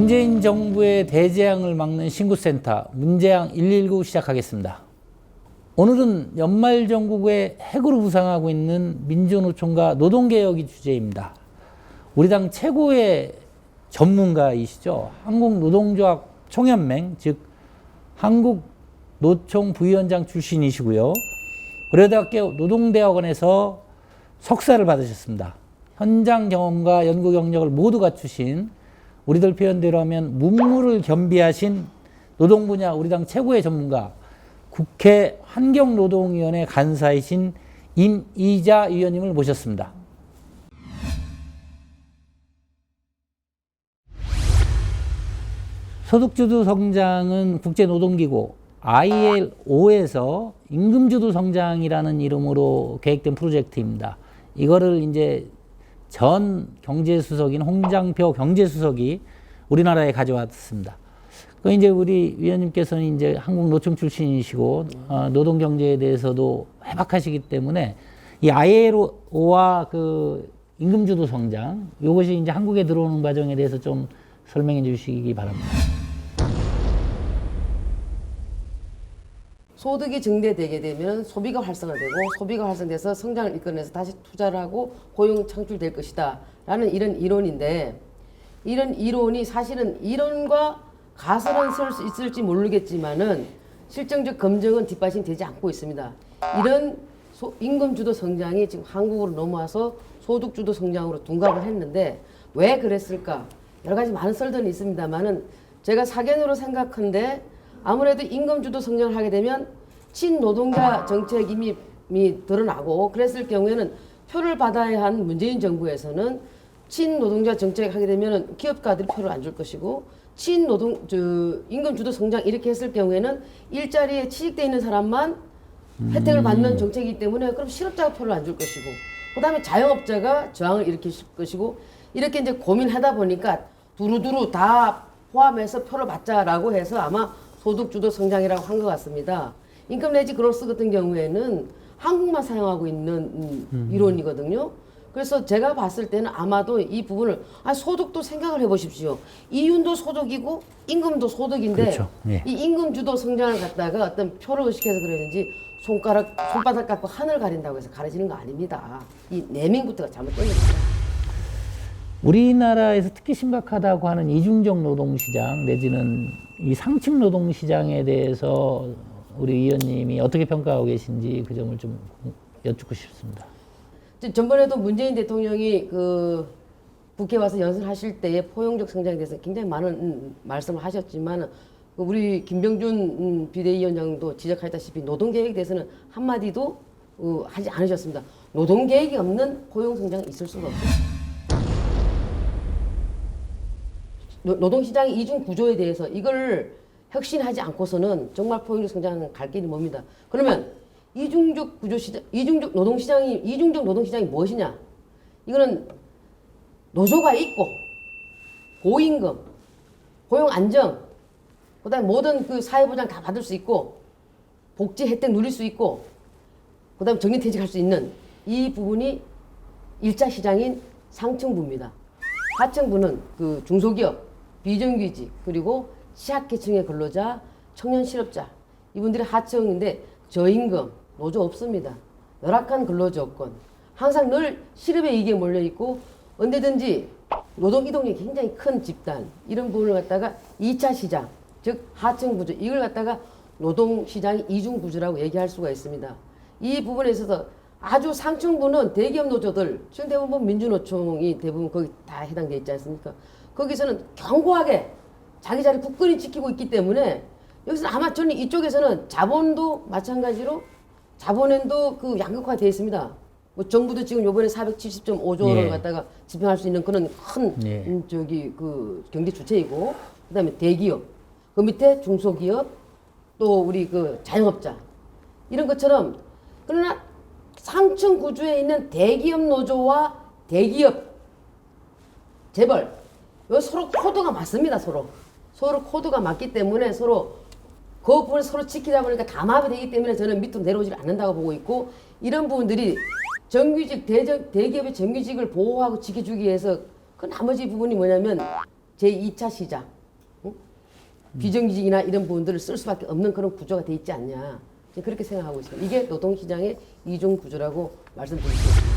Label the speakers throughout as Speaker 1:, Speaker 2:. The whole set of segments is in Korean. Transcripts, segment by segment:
Speaker 1: 문재인 정부의 대재앙을 막는 신고센터 문재앙 119 시작하겠습니다. 오늘은 연말정국의 핵으로 부상하고 있는 민주노총과 노동개혁이 주제입니다. 우리 당 최고의 전문가이시죠. 한국노동조합 총연맹, 즉 한국노총 부위원장 출신이시고요. 고려대학교 노동대학원에서 석사를 받으셨습니다. 현장 경험과 연구 경력을 모두 갖추신, 우리들 표현대로 하면 문무를 겸비하신 노동 분야 우리 당 최고의 전문가, 국회 환경노동위원회 간사이신 임이자 위원님을 모셨습니다. 소득주도 성장은 국제노동기구 ILO에서 임금주도 성장이라는 이름으로 계획된 프로젝트입니다. 이거를 이제 전 경제수석인 홍장표 경제수석이 우리나라에 가져왔습니다. 그 이제 우리 위원님께서는 이제 한국노총 출신이시고 노동 경제에 대해서도 해박하시기 때문에 이 ILO와 그 임금주도 성장, 이것이 이제 한국에 들어오는 과정에 대해서 좀 설명해 주시기 바랍니다.
Speaker 2: 소득이 증대되게 되면 소비가 활성화되고, 소비가 활성돼서 성장을 이끌어내서 다시 투자를 하고 고용 창출될 것이다 라는 이런 이론인데, 이런 이론이 사실은 이론과 가설은 쓸 수 있을지 모르겠지만은 실정적 검증은 뒷받침 되지 않고 있습니다. 이런 임금주도 성장이 지금 한국으로 넘어와서 소득주도 성장으로 둔갑을 했는데 왜 그랬을까? 여러 가지 많은 썰들은 있습니다만은 제가 사견으로 생각한데, 아무래도 임금주도 성장을 하게 되면 친노동자 정책이 드러나고, 그랬을 경우에는 표를 받아야 한 문재인 정부에서는 친노동자 정책 하게 되면 기업가들이 표를 안 줄 것이고, 임금주도 성장 이렇게 했을 경우에는 일자리에 취직돼 있는 사람만 혜택을 받는 정책이기 때문에 그럼 실업자가 표를 안 줄 것이고, 그 다음에 자영업자가 저항을 일으킬 것이고, 이렇게 이제 고민하다 보니까 두루두루 다 포함해서 표를 받자라고 해서 아마 소득주도 성장이라고 한 것 같습니다. 인컴 내지 그로스 같은 경우에는 한국만 사용하고 있는 이론이거든요. 그래서 제가 봤을 때는 아마도 이 부분을 소득도 생각을 해보십시오. 이윤도 소득이고 임금도 소득인데,
Speaker 1: 그렇죠. 예.
Speaker 2: 이 임금주도 성장을 갖다가 어떤 표를 의식해서 그랬는지 손바닥 갖고 하늘 가린다고 해서 가려지는 거 아닙니다. 이 네밍부터가 잘못된 겁니다.
Speaker 1: 우리나라에서 특히 심각하다고 하는 이중적 노동시장 내지는 이 상층 노동시장에 대해서 우리 위원님이 어떻게 평가하고 계신지 그 점을 좀 여쭙고 싶습니다.
Speaker 2: 전번에도 문재인 대통령이 그 국회 와서 연설하실 때의 포용적 성장에 대해서 굉장히 많은 말씀을 하셨지만, 우리 김병준 비대위원장도 지적하셨다시피 노동계획에 대해서는 한마디도 하지 않으셨습니다. 노동계획이 없는 포용성장은 있을 수가 없어요. 노동시장의 이중 구조에 대해서 이걸 혁신하지 않고서는 정말 포용적 성장은 갈 길이 멉니다. 그러면 이중적 노동시장이 무엇이냐? 이거는 노조가 있고, 고임금, 고용 안정, 그다음에 모든 그 사회보장 다 받을 수 있고, 복지 혜택 누릴 수 있고, 그다음에 정년퇴직할 수 있는 이 부분이 일자 시장인 상층부입니다. 하층부는 그 중소기업, 비정규직, 그리고 취약계층의 근로자, 청년 실업자, 이분들이 하층인데 저임금, 노조 없습니다. 열악한 근로조건, 항상 늘 실업의 위기에 몰려있고, 언제든지 노동 이동력이 굉장히 큰 집단, 이런 부분을 갖다가 2차 시장, 즉 하층 구조, 이걸 갖다가 노동시장의 이중 구조라고 얘기할 수가 있습니다. 이 부분에 있어서 아주 상층부는 대기업 노조들, 지금 대부분 민주노총이 대부분 거기 다 해당되어 있지 않습니까? 거기서는 견고하게 자기 자리 굳건히 지키고 있기 때문에, 여기서 아마 저는 이쪽에서는 자본도 마찬가지로 자본엔도 그 양극화되어 있습니다. 뭐 정부도 지금 요번에 470.5조 원을 갖다가 집행할 수 있는 그런 큰 그 경제 주체이고, 그다음에 대기업, 그 밑에 중소기업, 또 우리 그 자영업자, 이런 것처럼. 그러나 상층 구조에 있는 대기업 노조와 대기업 재벌, 요 서로 코드가 맞습니다. 서로 코드가 맞기 때문에 서로 그 부분을 서로 지키다 보니까 담합이 되기 때문에 저는 밑으로 내려오지 않는다고 보고 있고, 이런 부분들이 정규직, 대기업의 정규직을 보호하고 지켜주기 위해서 그 나머지 부분이 뭐냐면 제2차 시장, 비정규직이나 이런 부분들을 쓸 수밖에 없는 그런 구조가 돼 있지 않냐. 그렇게 생각하고 있습니다. 이게 노동시장의 이중 구조라고 말씀드릴 수 있습니다.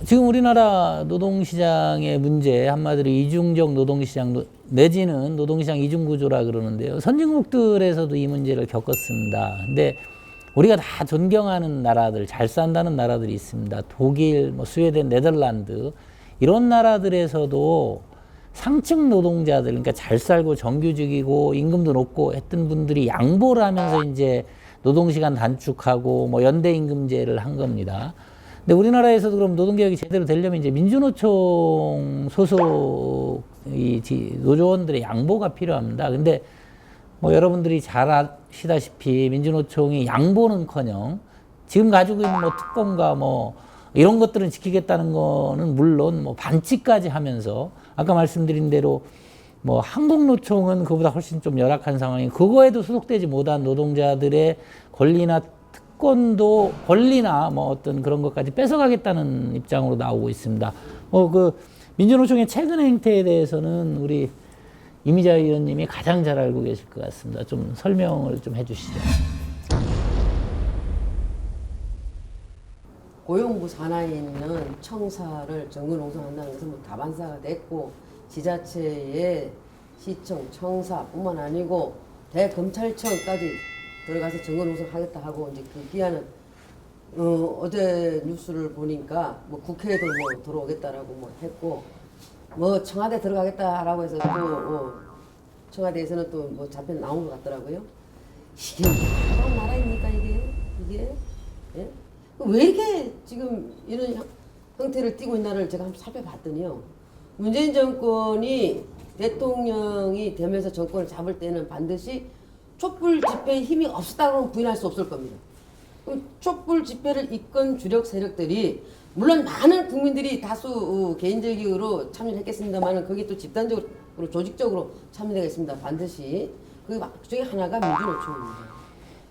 Speaker 1: 지금 우리나라 노동시장의 문제 한마디로 이중적 노동시장 내지는 노동시장 이중구조라 그러는데요. 선진국들에서도 이 문제를 겪었습니다. 근데 우리가 다 존경하는 나라들, 잘 산다는 나라들이 있습니다. 독일, 스웨덴, 네덜란드 이런 나라들에서도 상층 노동자들, 그러니까 잘 살고 정규직이고 임금도 높고 했던 분들이 양보를 하면서 이제 노동시간 단축하고 연대임금제를 한 겁니다. 근데 우리나라에서도 그럼 노동개혁이 제대로 되려면 이제 민주노총 소속 이 노조원들의 양보가 필요합니다. 근데 여러분들이 잘 아시다시피 민주노총이 양보는커녕 지금 가지고 있는 특권과 이런 것들은 지키겠다는 거는 물론 반칙까지 하면서 아까 말씀드린 대로 한국노총은 그보다 훨씬 좀 열악한 상황이 그거에도 소속되지 못한 노동자들의 권리나 특권도 권리나 어떤 그런 것까지 뺏어가겠다는 입장으로 나오고 있습니다. 그 민주노총의 최근 행태에 대해서는 우리 이미자 의원님이 가장 잘 알고 계실 것 같습니다. 좀 설명을 좀 해주시죠.
Speaker 2: 고용부 산하에 있는 청사를 정부 농성한다는 것은 다반사가 됐고 지자체의 시청, 청사뿐만 아니고 대검찰청까지 들어가서 정부 농성하겠다 하고 이제 그 기한은 어제 뉴스를 보니까 국회에도 들어오겠다라고 했고 청와대 들어가겠다라고 해서 또 청와대에서는 또 잡혀 나온 것 같더라고요. 이게 어떤 나라입니까 이게? 예? 왜 이렇게 지금 이런 형태를 띠고 있나를 제가 한번 살펴봤더니요. 문재인 정권이 대통령이 되면서 정권을 잡을 때는 반드시 촛불 집회에 힘이 없었다고 부인할 수 없을 겁니다. 그럼 촛불 집회를 이끈 주력 세력들이 물론 많은 국민들이 다수 개인적으로 참여를 했겠습니다만 거기 또 집단적으로 조직적으로 참여되겠습니다. 반드시 그 중에 하나가 민주노총입니다.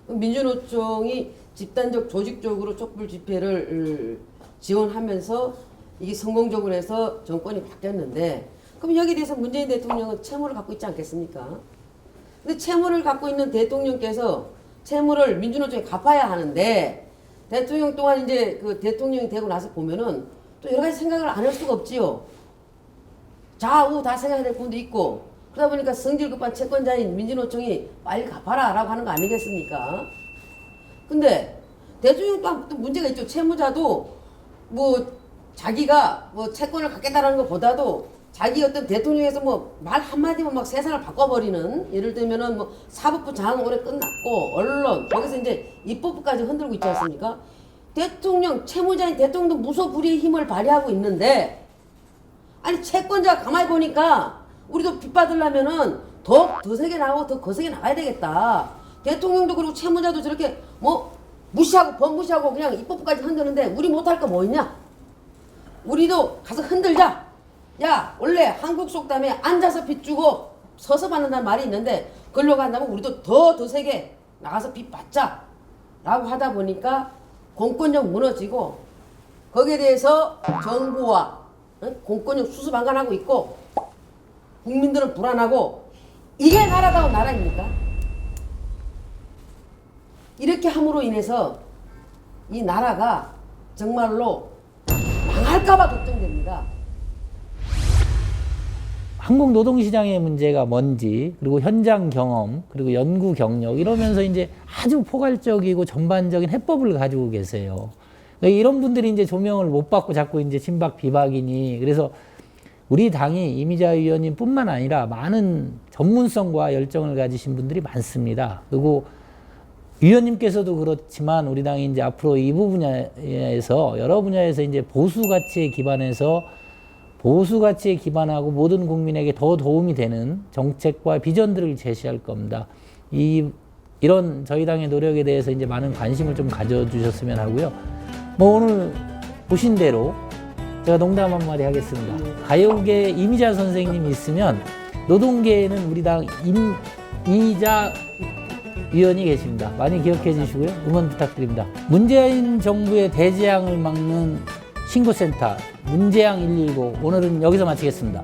Speaker 2: 민주노총이 집단적 조직적으로 촛불 집회를 지원하면서 이게 성공적으로 해서 정권이 바뀌었는데 그럼 여기에 대해서 문재인 대통령은 채무를 갖고 있지 않겠습니까? 근데 채무를 갖고 있는 대통령께서 채무를 민주노총에 갚아야 하는데 대통령 또한 이제 그 대통령이 되고 나서 보면은 또 여러 가지 생각을 안 할 수가 없지요. 좌우 다 생각해야 될 부분도 있고 그러다 보니까 성질 급한 채권자인 민주노총이 빨리 갚아라 라고 하는 거 아니겠습니까? 근데 대통령 또한 또 문제가 있죠. 채무자도 자기가 채권을 갖겠다라는 것보다도 자기 어떤 대통령에서 말 한마디만 막 세상을 바꿔버리는 예를 들면은 사법부 장은 올해 끝났고 언론 거기서 이제 입법부까지 흔들고 있지 않습니까? 대통령 채무자인 대통령도 무소불위의 힘을 발휘하고 있는데 아니 채권자가 가만히 보니까 우리도 빚 받으려면은 더 세게 나가고 더 거세게 나가야 되겠다. 대통령도 그리고 채무자도 저렇게 무시하고 범무시하고 그냥 입법부까지 흔드는데 우리 못할 거 뭐 있냐? 우리도 가서 흔들자. 야 원래 한국 속담에 앉아서 빚 주고 서서 받는다는 말이 있는데 그걸로 간다면 우리도 더 세게 나가서 빚 받자 라고 하다 보니까 공권력 무너지고 거기에 대해서 정부와 공권력 수수방관하고 있고 국민들은 불안하고 이게 나라다운 나라입니까? 이렇게 함으로 인해서 이 나라가 정말로 망할까봐 걱정됩니다.
Speaker 1: 한국 노동시장의 문제가 뭔지 그리고 현장 경험 그리고 연구 경력 이러면서 이제 아주 포괄적이고 전반적인 해법을 가지고 계세요. 그러니까 이런 분들이 이제 조명을 못 받고 자꾸 이제 친박 비박이니 그래서 우리 당이 이미자 의원님뿐만 아니라 많은 전문성과 열정을 가지신 분들이 많습니다. 그리고 위원님께서도 그렇지만 우리 당이 이제 앞으로 이 분야에서 여러 분야에서 이제 보수 가치에 기반하고 모든 국민에게 더 도움이 되는 정책과 비전들을 제시할 겁니다. 이런 저희 당의 노력에 대해서 이제 많은 관심을 좀 가져주셨으면 하고요. 오늘 보신 대로 제가 농담 한마디 하겠습니다. 가요계 이미자 선생님이 있으면 노동계에는 우리 당 이미자 위원이 계십니다. 많이 기억해 주시고요. 응원 부탁드립니다. 문재인 정부의 대재앙을 막는 신고센터 문재앙 119 오늘은 여기서 마치겠습니다.